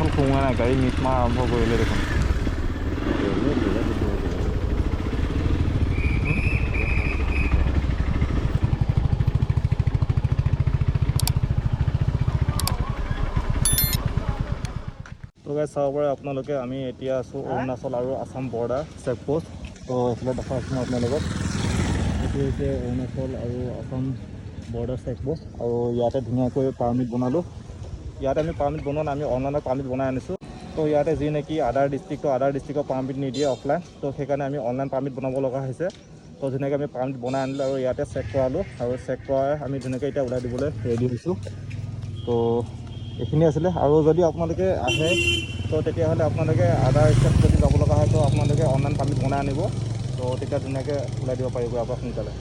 চল সোমোৱা নাই, গাড়ী মিট মাৰা আৰম্ভ কৰিলে দেখোন। তো গাইজ চাব পাৰে আপোনালোকে, আমি এতিয়া আছোঁ অৰুণাচল আৰু আছাম বৰ্ডাৰ চেকপোষ্ট। তো এইফালে দেখাইছোঁ মই আপোনালোকক, এইটো হৈছে অৰুণাচল আৰু আছাম বৰ্ডাৰ চেকপোষ্ট। আৰু ইয়াতে ধুনীয়াকৈ পাৰ্মিট বনালোঁ। ইয়াতে আমি পাৰ্মিট বনোৱা নাই, আমি অনলাইনত পাৰ্মিট বনাই আনিছোঁ। তো ইয়াতে যি নেকি আদাৰ ডিষ্ট্ৰিক্টৰ পাৰ্মিট নিদিয়ে অফলাইন, তো সেইকাৰণে আমি অনলাইন পাৰ্মিট বনাব লগা হৈছে। তো ধুনীয়াকৈ আমি পাৰ্মিট বনাই আনিলোঁ আৰু ইয়াতে চেক কৰালোঁ, আৰু চেক কৰাই আমি ধুনীয়াকৈ এতিয়া ওলাই দিবলৈ ৰেডি হৈছোঁ। তো এইখিনি আছিলে। আৰু যদি আপোনালোকে আহে তো তেতিয়াহ'লে আপোনালোকে আদাৰ ষ্টেট যদি যাব লগা হয় তো আপোনালোকে অনলাইন পাৰ্মিট বনাই আনিব। তো তেতিয়া ধুনীয়াকৈ ওলাই দিব পাৰিব ইয়াৰ পৰা সোনকালে।